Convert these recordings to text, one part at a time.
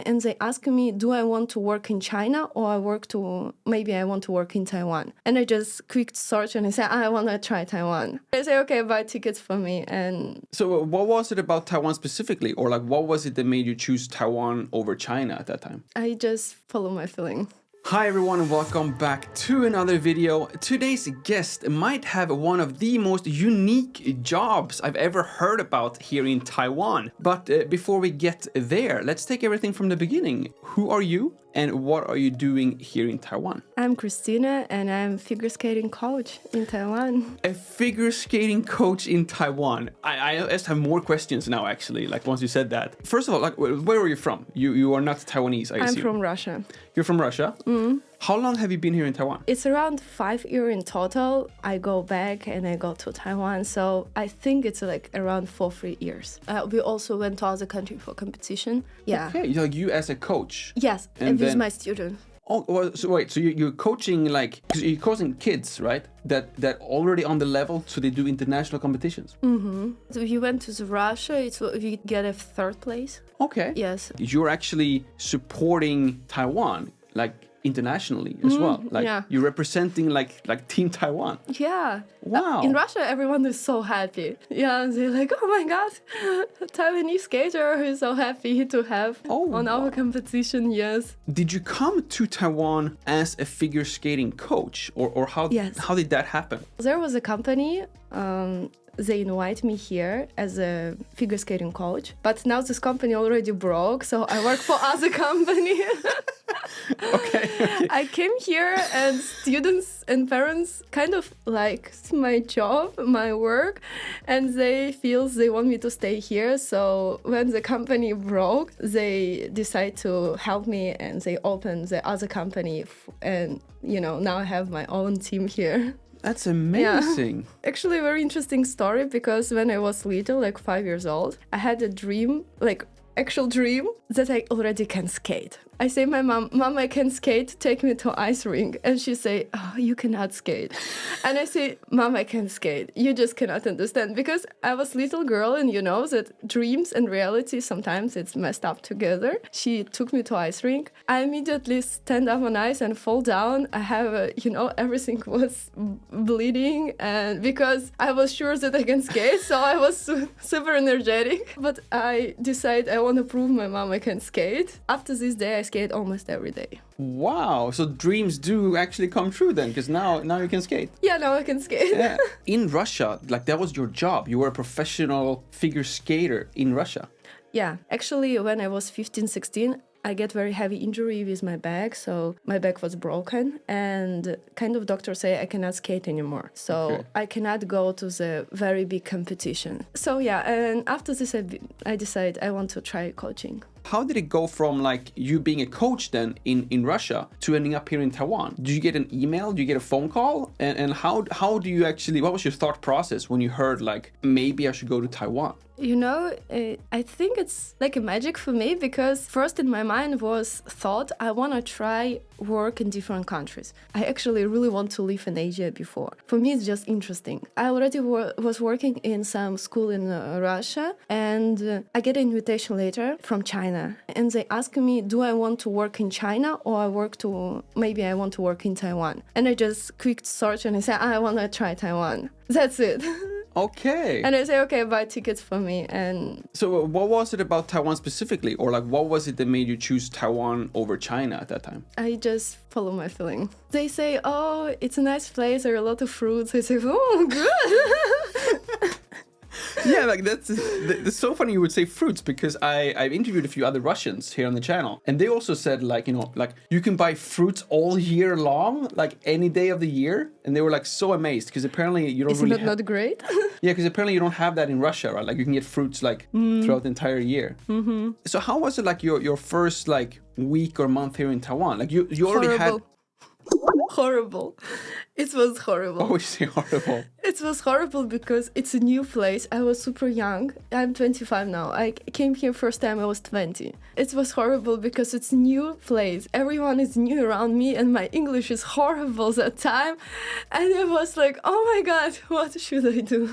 and they ask me, do I want to work in China or maybe I want to work in Taiwan? And I just quick search and I say, I want to try Taiwan. I say, okay, buy tickets for me. And So what was it about Taiwan specifically? Or like what was it that made you choose Taiwan over China at that time? I just follow my feeling. Hi everyone and welcome back to another video. Today's guest might have one of the most unique jobs I've ever heard about here in Taiwan. But before we get there, let's take everything from the beginning. Who are you and what are you doing here in Taiwan? I'm Christina and I'm figure skating coach in Taiwan. A figure skating coach in Taiwan. I just have more questions now actually, like once you said that. First of all, like where are you from? You are not Taiwanese, I assume. I'm from Russia. You're from Russia? Mm-hmm. How long have you been here in Taiwan? It's around 5 years in total. I go back and I go to Taiwan. So I think it's like around 3 years. We also went to other country for competition. Yeah. Okay, like you as a coach? Yes, and with my students. Oh, well, so wait, so you're coaching because you're coaching kids, right? That already on the level, so they do international competitions? Mm-hmm. So we went to Russia, we get a 3rd place. Okay. Yes. You're actually supporting Taiwan, like internationally as well. Like you're representing like Team Taiwan. Yeah. Wow. In Russia, everyone is so happy. Yeah, they're like, oh my God, a Taiwanese skater who is so happy to have on our competition, yes. Did you come to Taiwan as a figure skating coach or how did that happen? There was a company, they invite me here as a figure skating coach, but now this company already broke, so I work for other company. Okay. I came here and students and parents kind of like my job, my work, and they feel they want me to stay here. So when the company broke, they decide to help me and they opened the other company and, now I have my own team here. That's amazing. Yeah. Actually, a very interesting story because when I was little, like 5 years old, I had a dream, like actual dream that I already can skate. I say, my mom, I can skate, take me to ice rink. And she say, oh, you cannot skate. And I say, Mom, I can skate. You just cannot understand. Because I was little girl and you know that dreams and reality, sometimes it's messed up together. She took me to ice rink. I immediately stand up on ice and fall down. I have, everything was bleeding. And because I was sure that I can skate, so I was super energetic. But I decide I want to prove my mom I can skate. After this day, I skate almost every day. Wow, so dreams do actually come true then, because now you can skate. Yeah, now I can skate. Yeah. In Russia, like that was your job. You were a professional figure skater in Russia. Yeah, actually when I was 15, 16, I get very heavy injury with my back, so my back was broken and kind of doctors say I cannot skate anymore. So I cannot go to the very big competition. So yeah, and after this I decided I want to try coaching. How did it go from like you being a coach then in Russia to ending up here in Taiwan? Did you get an email? Did you get a phone call? And how do you actually, what was your thought process when you heard like, maybe I should go to Taiwan? I think it's like a magic for me because first in my mind was thought I want to try work in different countries. I actually really want to live in Asia before. For me, it's just interesting. I already was working in some school in Russia and I get an invitation later from China. And they ask me, do I want to work in China or maybe I want to work in Taiwan? And I just quick search and I say, I want to try Taiwan. That's it. Okay. And I say, okay, buy tickets for me. And so what was it about Taiwan specifically? Or like what was it that made you choose Taiwan over China at that time? I just follow my feeling. They say, oh, it's a nice place. There are a lot of fruits. I say, oh, good. Yeah, like that's so funny you would say fruits because I've interviewed a few other Russians here on the channel and they also said like, like you can buy fruits all year long, like any day of the year. And they were like so amazed because apparently you don't Isn't that not great? Yeah, because apparently you don't have that in Russia, right? Like you can get fruits like throughout the entire year. Mm-hmm. So how was it like your first like week or month here in Taiwan? Like you already had... Horrible. It was horrible. Oh, you say horrible. It was horrible because it's a new place. I was super young. I'm 25 now. I came here first time I was 20. It was horrible because it's a new place. Everyone is new around me and my English is horrible that time. And it was like, oh my God, what should I do?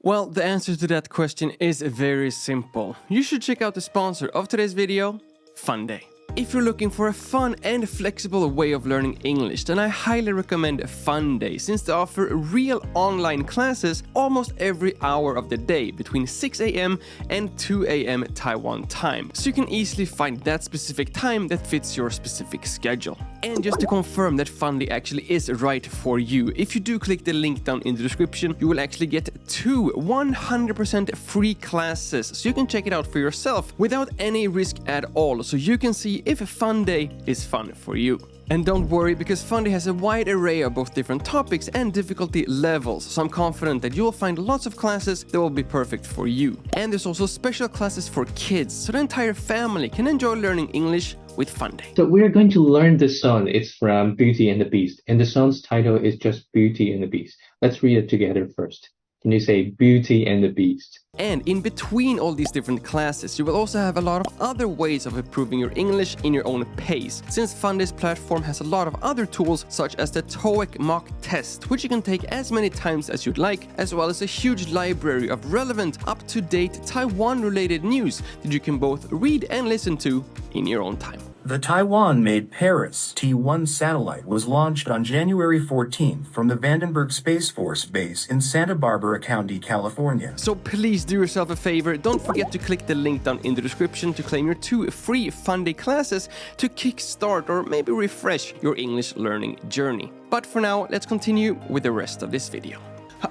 Well, the answer to that question is very simple. You should check out the sponsor of today's video, FUNDAY. If you're looking for a fun and flexible way of learning English, then I highly recommend FUNDAY since they offer real online classes almost every hour of the day between 6 a.m. and 2 a.m. Taiwan time. So you can easily find that specific time that fits your specific schedule. And just to confirm that FUNDAY actually is right for you, if you do click the link down in the description, you will actually get 2 100% free classes, so you can check it out for yourself without any risk at all, so you can see if FUNDAY is fun for you. And don't worry, because FUNDAY has a wide array of both different topics and difficulty levels, so I'm confident that you'll find lots of classes that will be perfect for you. And there's also special classes for kids, so the entire family can enjoy learning English with FUNDAY. So we are going to learn the song. It's from Beauty and the Beast, and the song's title is just Beauty and the Beast. Let's read it together first. Can you say Beauty and the Beast? And in between all these different classes, you will also have a lot of other ways of improving your English in your own pace, since FUNDAY's platform has a lot of other tools such as the TOEIC mock test, which you can take as many times as you'd like, as well as a huge library of relevant, up-to-date Taiwan-related news that you can both read and listen to in your own time. The Taiwan-made Paris T1 satellite was launched on January 14th from the Vandenberg Space Force Base in Santa Barbara County, California. So please do yourself a favor, don't forget to click the link down in the description to claim your 2 free FUNDAY classes to kickstart or maybe refresh your English learning journey. But for now, let's continue with the rest of this video.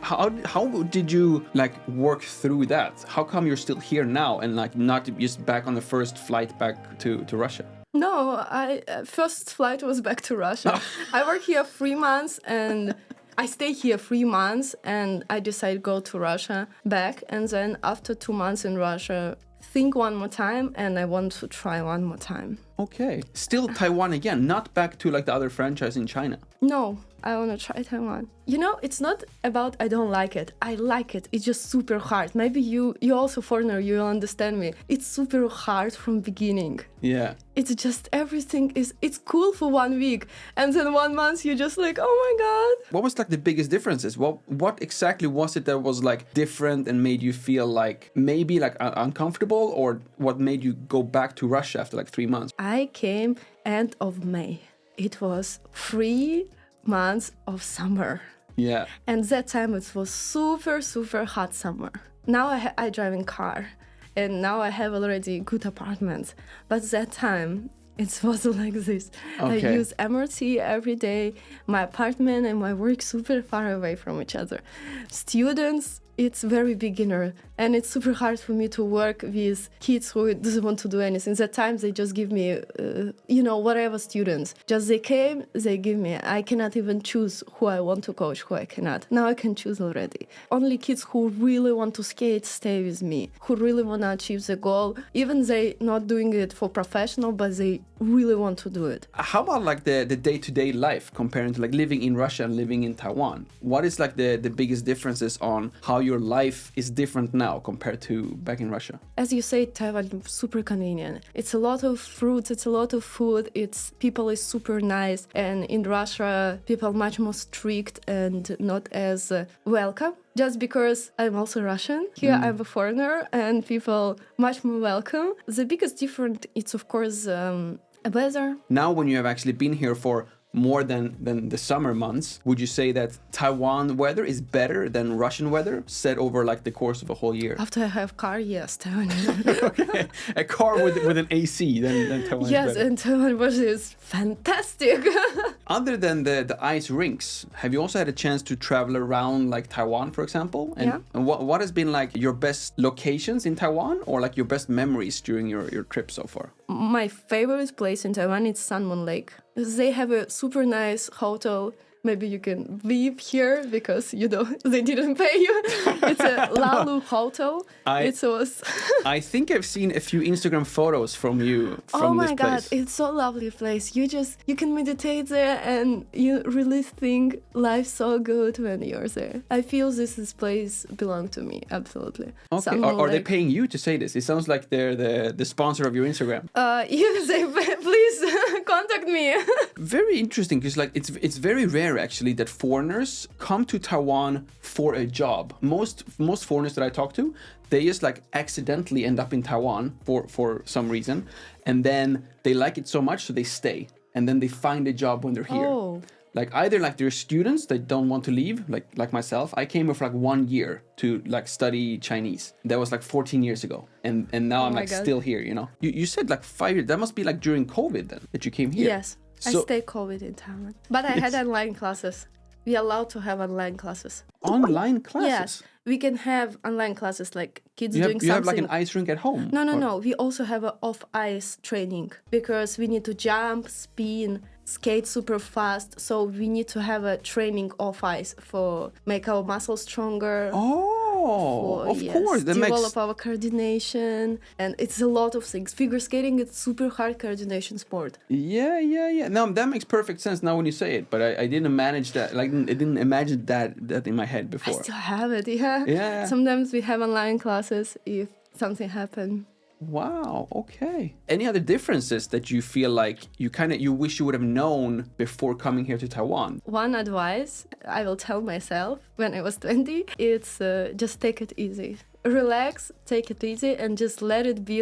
How did you work through that? How come you're still here now and not just back on the first flight back to Russia? No, I first flight was back to Russia. I work here 3 months and I stay here 3 months and I decide go to Russia back, and then after 2 months in Russia, think one more time and I want to try one more time. Okay. Still Taiwan again, not back to the other franchise in China. No, I want to try Taiwan. You know, it's not about I don't like it. I like it. It's just super hard. Maybe you also foreigner, you understand me. It's super hard from beginning. Yeah. It's just everything it's cool for 1 week. And then 1 month you're just like, oh my God. What was the biggest differences? What exactly was it that was different and made you feel maybe uncomfortable, or what made you go back to Russia after 3 months? I came end of May. It was 3 months of summer. Yeah. And that time it was super, super hot summer. Now I drive in car and now I have already good apartments. But that time it wasn't like this. Okay. I use MRT every day. My apartment and my work super far away from each other. Students, it's very beginner and it's super hard for me to work with kids who doesn't want to do anything. That time they just give me, whatever students. Just they came, they give me. I cannot even choose who I want to coach, who I cannot. Now I can choose already. Only kids who really want to skate stay with me, who really want to achieve the goal. Even they not doing it for professional, but they really want to do it. How about the day-to-day life comparing to living in Russia and living in Taiwan? What is the biggest differences on how your life is different now compared to back in Russia? As you say, Taiwan is super convenient. It's a lot of fruits, it's a lot of food, people is super nice. And in Russia, people much more strict and not as welcome. Just because I'm also Russian, here I'm a foreigner and people much more welcome. The biggest difference is of course weather. Now when you have actually been here for more than the summer months, would you say that Taiwan weather is better than Russian weather set over the course of a whole year? After I have car, yes, Taiwan. Okay, a car with an AC, then Taiwan yes, is better. and Taiwan weather is fantastic. Other than the ice rinks, have you also had a chance to travel around Taiwan, for example? And, yeah. And what has been your best locations in Taiwan, or your best memories during your trip so far? My favorite place in Taiwan is Sun Moon Lake. They have a super nice hotel. Maybe you can live here because they didn't pay you. It's a Lalu hotel. I think I've seen a few Instagram photos from you from this place. Oh my God, it's so lovely place. You can meditate there and you really think life's so good when you're there. I feel this place belongs to me, absolutely. Okay, are they paying you to say this? It sounds like they're the sponsor of your Instagram. Yes, please contact me. Very interesting, because it's very rare rare actually that foreigners come to Taiwan for a job. Most foreigners that I talk to, they just like accidentally end up in Taiwan for some reason, and then they like it so much so they stay, and then they find a job when they're here. Oh. Like either like they're students that don't want to leave, like myself. I came here for like 1 year to like study Chinese. That was like 14 years ago, and now I'm like still here. You know, you said like 5 years. That must be like during COVID then that you came here. Yes, I stayed COVID in Taiwan, but I had online classes. We are allowed to have online classes. Online classes. Yes, we can have online classes like kids doing something. You have like an ice rink at home. No. We also have an off-ice training because we need to jump, spin, skate super fast. So we need to have a training off ice for make our muscles stronger. Of course. That develop our coordination, and it's a lot of things. Figure skating is super hard coordination sport. Yeah. Now that makes perfect sense now when you say it, but I didn't manage that. Like I didn't imagine that in my head before. I still have it. Yeah. Sometimes we have online classes if something happened. Wow, okay. Any other differences that you feel like you wish you would have known before coming here to Taiwan? One advice I will tell myself when I was 20, it's just take it easy. Relax, take it easy, and just let it be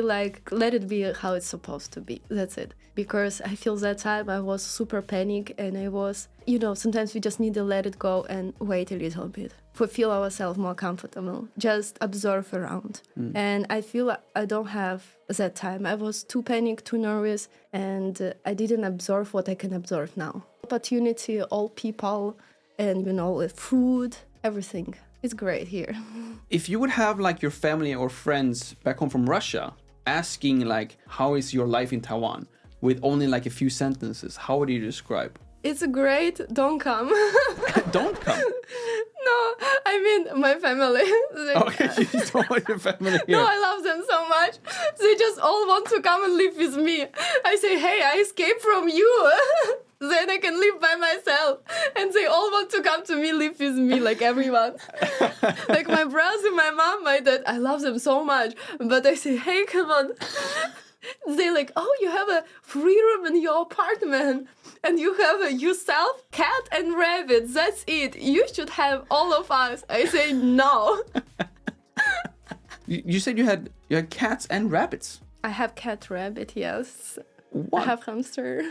how it's supposed to be. That's it. Because I feel that time I was super panic, and I was, sometimes we just need to let it go and wait a little bit. To feel ourselves more comfortable, just observe around. And I feel I don't have that time. I was too panicked, too nervous, and I didn't observe what I can observe now. Opportunity, all people, and food, everything. It's great here. If you would have like your family or friends back home from Russia asking like, how is your life in Taiwan? With only like a few sentences, how would you describe? It's great, don't come. Don't come? No, I mean my family. Okay, you don't want your family here. No, I love them so much. They just all want to come and live with me. I say, hey, I escaped from you. Then I can live by myself. And they all want to come to me, live with me, like everyone. Like my brother, my mom, my dad. I love them so much. But I say, hey, come on. They're like, oh, you have a free room in your apartment. And you have yourself, cat and rabbit. That's it. You should have all of us. I say, no. You said you had cats and rabbits. I have cat, rabbit, yes. What? I have hamster.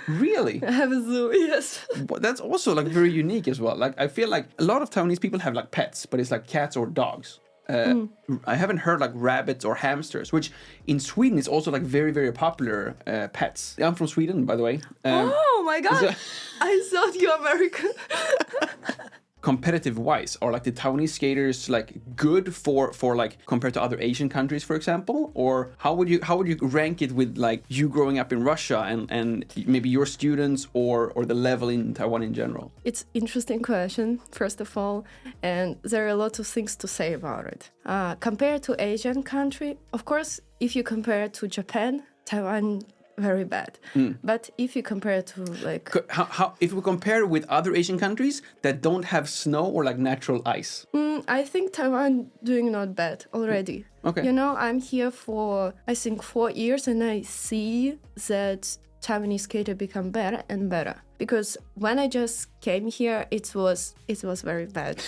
Really? I have a zoo, yes. That's also like very unique as well. Like I feel like a lot of Taiwanese people have like pets, but it's like cats or dogs. I haven't heard like rabbits or hamsters, which in Sweden is also like very, very popular pets. I'm from Sweden, by the way. Oh my God. I thought you were American. Competitive wise, are like the Taiwanese skaters like good for like compared to other Asian countries, for example? Or how would you rank it with like you growing up in Russia and maybe your students or the level in Taiwan in general? It's interesting question, first of all, and there are a lot of things to say about it. Compared to Asian country, of course, if you compare it to Japan, Taiwan very bad. But if you compare to like how if we compare with other Asian countries that don't have snow or like natural ice, I think Taiwan doing not bad already. Okay. I'm here for I think 4 years, and I see that Taiwanese skater become better and better. Because when I just came here, it was very bad.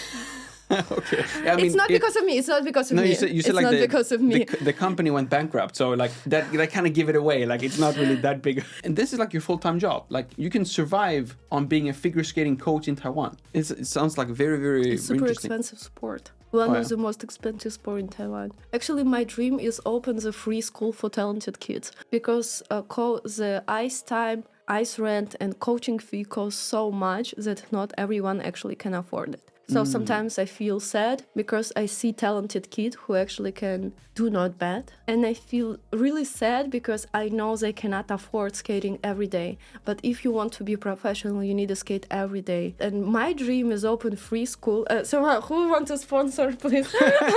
Okay. I mean, it's not because of me. It's not because of me. You said it's like not because of me. The company went bankrupt, so like that kind of give it away. Like it's not really that big. And this is like your full-time job. Like you can survive on being a figure skating coach in Taiwan. It sounds like very, very it's super interesting. Expensive sport. One of the most expensive sport in Taiwan. Actually, my dream is open the free school for talented kids because the ice time, ice rent, and coaching fee cost so much that not everyone actually can afford it. So sometimes I feel sad because I see talented kids who actually can do not bad. And I feel really sad because I know they cannot afford skating every day. But if you want to be professional, you need to skate every day. And my dream is open free school. So who wants to sponsor, please?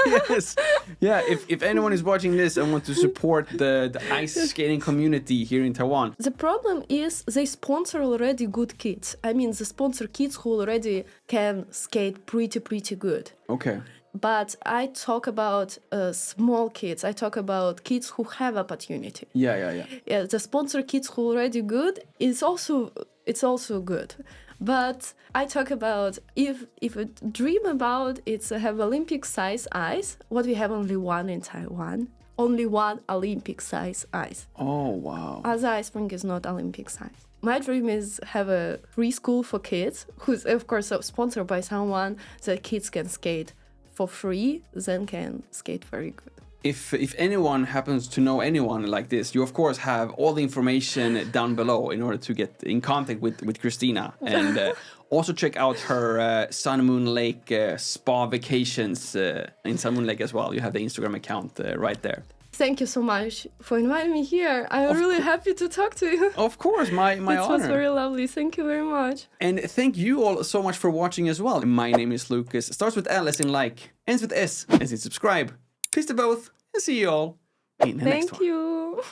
Yes. Yeah, if anyone is watching this and want to support the ice skating community here in Taiwan. The problem is they sponsor already good kids. I mean, they sponsor kids who already can skate pretty good. Okay. But I talk about small kids. I talk about kids who have opportunity. Yeah. Yeah, the sponsor kids who already good is also good. But I talk about if a dream about it's to have Olympic size ice, what we have only one in Taiwan. Only one Olympic size ice. Oh, wow. Other ice rink is not Olympic size. My dream is have a free school for kids, who's of course sponsored by someone that kids can skate for free, then can skate very good. If anyone happens to know anyone like this, you of course have all the information down below in order to get in contact with Christina. And also check out her Sun Moon Lake spa vacations in Sun Moon Lake as well. You have the Instagram account right there. Thank you so much for inviting me here. I'm really happy to talk to you. Of course, my honor. It was very lovely. Thank you very much. And thank you all so much for watching as well. My name is Lukas. Starts with L as in like, ends with S as in subscribe. Peace to both, and see you all in the next one. Thank you.